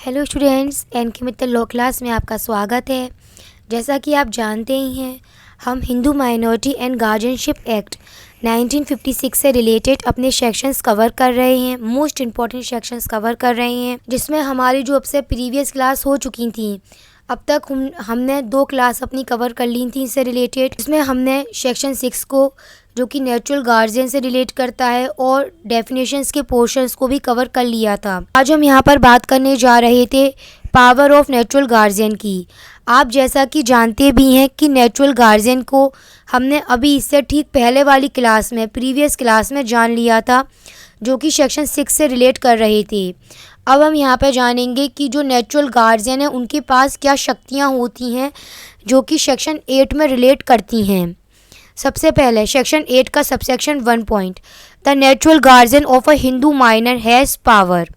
Hello students, N के Mittal law class में आपका स्वागत है। जैसा कि आप जानते ही हैं, हम Hindu minority and guardianship act 1956 से रिलेटेड अपने सेक्शंस कवर कर रहे हैं। मोस्ट इम्पॉर्टेंट सेक्शंस कवर कर रहे हैं, जिसमें हमारी जो अब से प्रीवियस क्लास हो चुकी थी, अब तक हमने 2 क्लास अपनी कवर कर ली थी इससे रिलेटेड। इसमें हमने सेक्शन 6 को, जो कि नेचुरल गार्जियन से रिलेट करता है, और डेफिनेशंस के पोर्शंस को भी कवर कर लिया था। आज हम यहाँ पर बात करने जा रहे थे पावर ऑफ नेचुरल गार्जियन की। आप जैसा कि जानते भी हैं कि नेचुरल गार्जियन को हमने अभी इससे ठीक पहले वाली क्लास में, प्रीवियस क्लास में जान लिया था, जो कि सेक्शन 6 से रिलेट कर रहे थे। अब हम यहाँ पे जानेंगे कि जो नेचुरल गार्जियन है उनके पास क्या शक्तियाँ होती हैं, जो कि सेक्शन 8 में रिलेट करती हैं। सबसे पहले सेक्शन 8 का subsection 1 point, the natural guardian of a Hindu minor has power.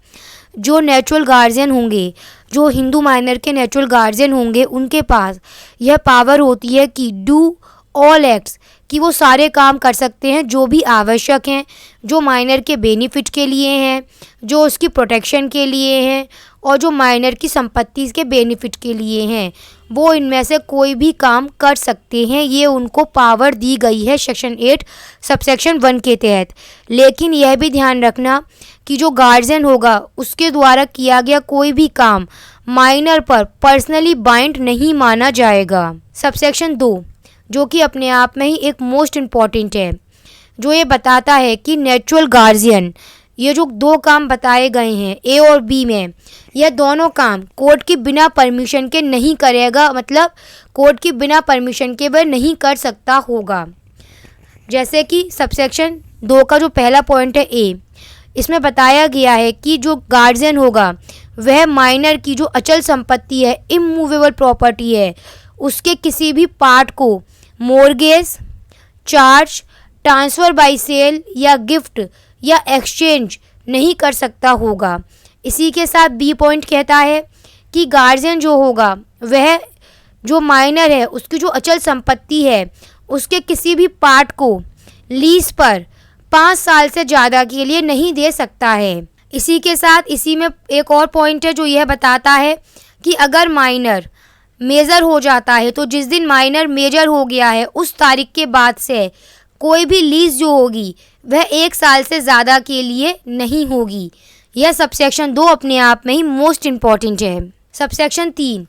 जो नेचुरल गार्जियन होंगे, जो हिंदू माइनर के नेचुरल गार्जियन होंगे, उनके पास यह पावर होती है कि डू ऑल एक्ट्स, कि वो सारे काम कर सकते हैं जो भी आवश्यक हैं, जो माइनर के बेनिफिट के लिए हैं, जो उसकी प्रोटेक्शन के लिए हैं, और जो माइनर की संपत्ति के बेनिफिट के लिए हैं। वो इनमें से कोई भी काम कर सकते हैं। ये उनको पावर दी गई है सेक्शन 8 सबसेक्शन 1 के तहत। लेकिन यह भी ध्यान रखना कि जो गार्जियन होगा उसके द्वारा किया गया कोई भी काम माइनर पर पर्सनली बाइंड नहीं माना जाएगा। सबसेक्शन 2, जो कि अपने आप में ही एक मोस्ट इम्पॉर्टेंट है, जो ये बताता है कि नेचुरल गार्जियन, ये जो 2 काम बताए गए हैं ए और बी में, यह दोनों काम कोर्ट की बिना परमिशन के नहीं करेगा, मतलब कोर्ट की बिना परमिशन के वह नहीं कर सकता होगा। जैसे कि सबसेक्शन 2 का जो पहला पॉइंट है ए, इसमें बताया गया है कि जो गार्जियन होगा वह माइनर की जो अचल संपत्ति है, इमूवेबल प्रॉपर्टी है, उसके किसी भी पार्ट को mortgage, charge, transfer by sale या गिफ्ट या एक्सचेंज नहीं कर सकता होगा। इसी के साथ बी पॉइंट कहता है कि गार्जियन जो होगा वह जो माइनर है उसकी जो अचल संपत्ति है उसके किसी भी पार्ट को लीज पर 5 साल से ज़्यादा के लिए नहीं दे सकता है। इसी के साथ इसी में एक और पॉइंट है जो यह बताता है कि अगर माइनर मेजर हो जाता है, तो जिस दिन माइनर मेजर हो गया है उस तारीख के बाद से कोई भी लीज जो होगी वह 1 साल से ज़्यादा के लिए नहीं होगी। यह सबसेक्शन 2 अपने आप में ही मोस्ट इम्पॉर्टेंट है। Subsection 3,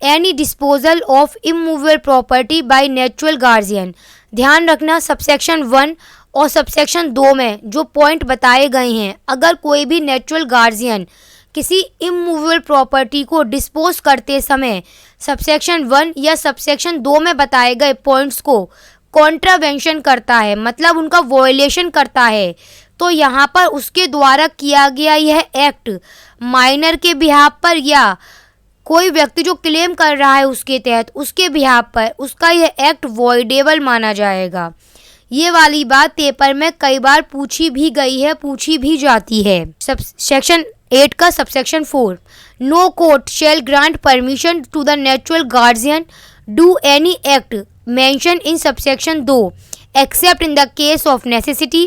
any disposal of immovable property by natural guardian. ध्यान रखना, सबसेक्शन 1 और सबसेक्शन 2 में जो पॉइंट बताए गए हैं, अगर कोई भी नेचुरल गार्जियन किसी इमूवेबल प्रॉपर्टी को डिस्पोज करते समय सबसेक्शन 1 या सबसेक्शन 2 में बताए गए पॉइंट्स को कॉन्ट्रावेंशन करता है, मतलब उनका वॉयलेशन करता है, तो यहाँ पर उसके द्वारा किया गया यह एक्ट माइनर के बिहाफ पर या कोई व्यक्ति जो क्लेम कर रहा है उसके तहत उसके बिहाफ पर उसका यह एक्ट वॉइडेबल माना जाएगा। ये वाली बात पेपर में कई बार पूछी भी गई है, पूछी भी जाती है। सेक्शन 8 का subsection 4, no court shall grant permission to the natural guardian do any act mentioned in subsection 2 except in the case of necessity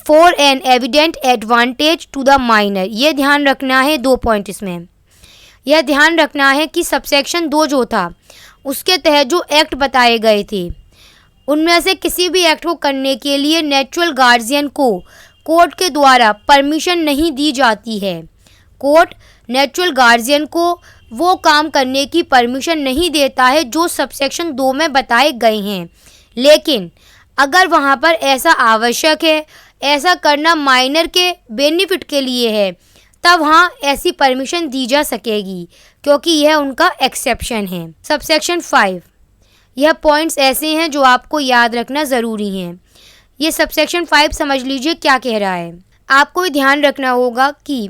for an evident advantage to the minor। ये ध्यान रखना है, 2 पॉइंट इसमें यह ध्यान रखना है कि सबसेक्शन 2 जो था उसके तहत जो एक्ट बताए गए थे उनमें से किसी भी एक्ट को करने के लिए नेचुरल गार्जियन को कोर्ट के द्वारा परमिशन नहीं दी जाती है। कोर्ट नेचुरल गार्जियन को वो काम करने की परमिशन नहीं देता है जो सबसेक्शन 2 में बताए गए हैं। लेकिन अगर वहाँ पर ऐसा आवश्यक है, ऐसा करना माइनर के बेनिफिट के लिए है, तब हाँ ऐसी परमिशन दी जा सकेगी, क्योंकि यह उनका एक्सेप्शन है। सबसेक्शन 5, यह पॉइंट्स ऐसे हैं जो आपको याद रखना ज़रूरी हैं। ये सबसेक्शन 5 समझ लीजिए क्या कह रहा है। आपको ध्यान रखना होगा कि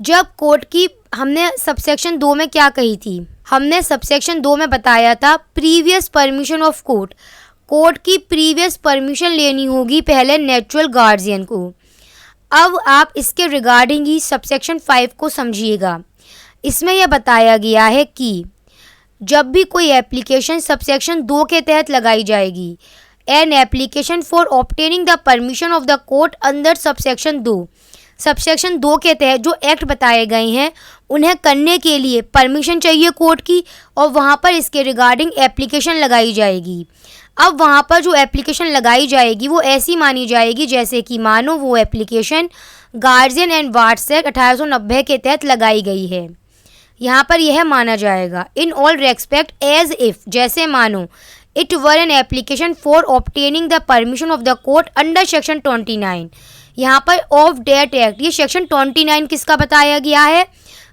जब कोर्ट की, हमने सबसेक्शन 2 में क्या कही थी, हमने सबसेक्शन 2 में बताया था previous permission of court, court की प्रीवियस परमिशन लेनी होगी पहले नेचुरल गार्जियन को। अब आप इसके रिगार्डिंग ही सबसेक्शन 5 को समझिएगा। इसमें यह बताया गया है कि जब भी कोई एप्लीकेशन सबसेक्शन 2 के तहत लगाई जाएगी, N application for obtaining the permission of the court under subsection 2 subsection 2 के तहत जो एक्ट बताए गए हैं उन्हें करने के लिए परमिशन चाहिए कोर्ट की, और वहाँ पर इसके रिगार्डिंग एप्लीकेशन लगाई जाएगी। अब वहाँ पर जो एप्लीकेशन लगाई जाएगी वो ऐसी मानी जाएगी जैसे कि मानो वो application guardian and wards act 1890 के तहत लगाई गई है। यहाँ पर यह माना जाएगा in all respect as if, जैसे मानो it were an application for obtaining the permission of the court under section 29। यहाँ पर ऑफ डेट एक्ट, ये सेक्शन 29 किसका बताया गया है?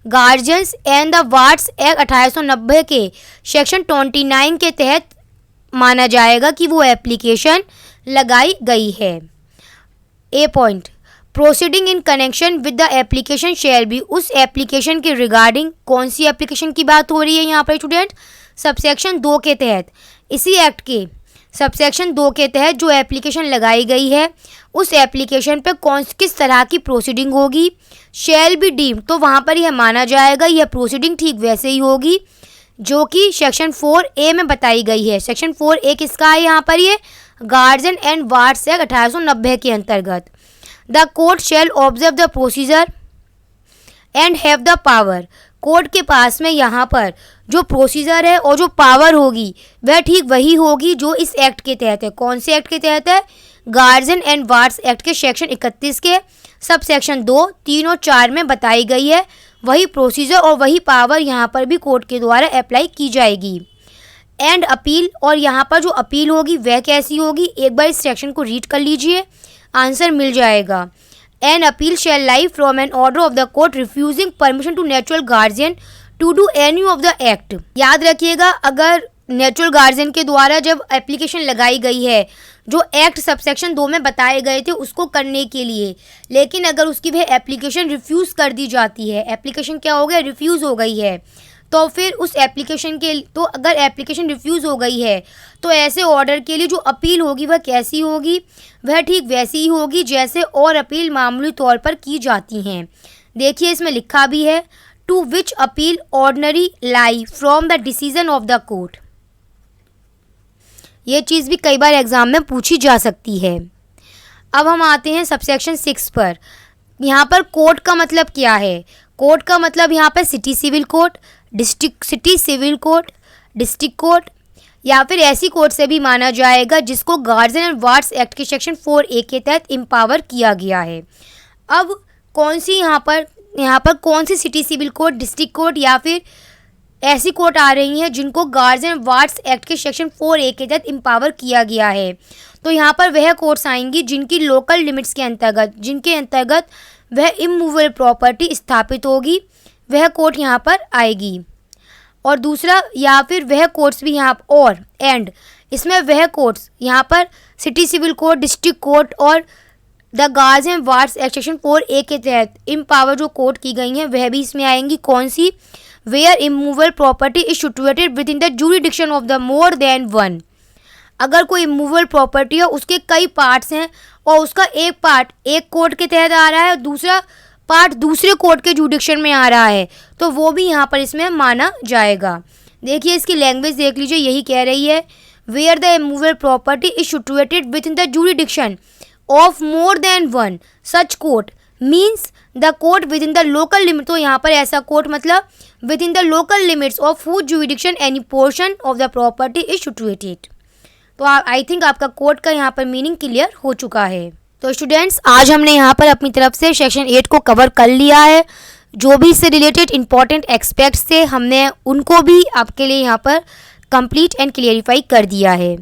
Guardians and the wards act 1890 के सेक्शन 29 के तहत माना जाएगा कि वो एप्लीकेशन लगाई गई है। A point, proceeding in connection with the application shall be, उस एप्लीकेशन के रिगार्डिंग, कौन सी एप्लीकेशन की बात हो रही है यहाँ पर स्टूडेंट? सबसेक्शन 2 के तहत, इसी एक्ट के सबसेक्शन 2 के तहत जो एप्लीकेशन लगाई गई है उस एप्लीकेशन पे किस तरह की प्रोसीडिंग होगी, शैल बी डीम, तो वहाँ पर यह माना जाएगा यह प्रोसीडिंग ठीक वैसे ही होगी जो कि सेक्शन 4A में बताई गई है। सेक्शन 4A किसका है यहाँ पर? ये गार्जियन एंड वार्ड्स एक्ट 1890 के अंतर्गत। The court shell observe the procedure and have the power, court के पास में यहाँ पर जो प्रोसीजर है और जो पावर होगी वह ठीक वही होगी जो इस एक्ट के तहत है। कौन से एक्ट के तहत है? गार्जियन एंड वार्ड्स एक्ट के सेक्शन 31 के सब सेक्शन 2, 3 और 4 में बताई गई है। वही प्रोसीजर और वही पावर यहाँ पर भी कोर्ट के द्वारा अप्लाई की जाएगी। एंड अपील, और यहाँ पर जो अपील होगी वह कैसी होगी? एक बार इस सेक्शन को रीड कर लीजिए, आंसर मिल जाएगा। An appeal shall lie from an order of the court refusing permission to natural guardian to do any of the act. याद रखिएगा, अगर नेचुरल गार्जियन के द्वारा जब एप्लीकेशन लगाई गई है जो एक्ट सबसेक्शन 2 में बताए गए थे उसको करने के लिए, लेकिन अगर उसकी वह एप्लीकेशन रिफ्यूज़ कर दी जाती है, एप्लीकेशन क्या हो गया? रिफ्यूज़ हो गई है, तो फिर उस एप्लीकेशन के, तो अगर एप्लीकेशन रिफ्यूज़ हो गई है तो ऐसे ऑर्डर के लिए जो अपील होगी वह कैसी होगी? वह ठीक वैसी ही होगी जैसे और अपील मामूली तौर पर की जाती हैं। देखिए इसमें लिखा भी है, to which appeal ordinary lie from the decision of the court. ये चीज़ भी कई बार एग्ज़ाम में पूछी जा सकती है। अब हम आते हैं सबसेक्शन 6 पर। यहाँ पर कोर्ट का मतलब क्या है? कोर्ट का मतलब यहाँ पर city civil court, city civil court, district court, या फिर ऐसी कोर्ट से भी माना जाएगा जिसको गार्जियन एंड वार्ड्स एक्ट के सेक्शन 4A के तहत एम्पावर किया गया है। अब कौन सी यहाँ पर कौन सी city civil court, district court या फिर ऐसी कोर्ट आ रही हैं जिनको गार्जियन वार्ड्स एक्ट के सेक्शन 4A के तहत एम्पावर किया गया है? तो यहाँ पर वह कोर्ट्स आएंगी जिनकी लोकल लिमिट्स के अंतर्गत, जिनके अंतर्गत वह इमूवेबल प्रॉपर्टी स्थापित होगी, वह कोर्ट यहाँ पर आएगी। और दूसरा, या फिर वह कोर्ट्स भी यहाँ और एंड इसमें वह कोर्ट्स यहाँ पर city civil court, district court और the guardian wards act section 4A के तहत एम्पावर जो कोर्ट की गई हैं वह भी इसमें आएंगी। कौन सी? Where immovable property is situated within the jurisdiction of the more than one. अगर कोई इमूवेबल प्रॉपर्टी है, उसके कई पार्ट्स हैं और उसका एक पार्ट एक कोर्ट के तहत आ रहा है, दूसरा पार्ट दूसरे कोर्ट के जुरिडिक्शन में आ रहा है, तो वो भी यहाँ पर इसमें माना जाएगा। देखिए इसकी लैंग्वेज देख लीजिए, यही कह रही है where the immovable property is situated within the jurisdiction of more than one such court means the court within the local limit. तो यहाँ पर ऐसा कोर्ट मतलब within the local limits of whose jurisdiction any portion of the property is situated. तो I think आपका court का यहाँ पर मीनिंग क्लियर हो चुका है। तो स्टूडेंट्स, आज हमने यहाँ पर अपनी तरफ से सेक्शन 8 को कवर कर लिया है। जो भी इससे रिलेटेड इंपॉर्टेंट एस्पेक्ट्स थे हमने उनको भी आपके लिए यहाँ पर कंप्लीट एंड क्लियरिफाई कर दिया है।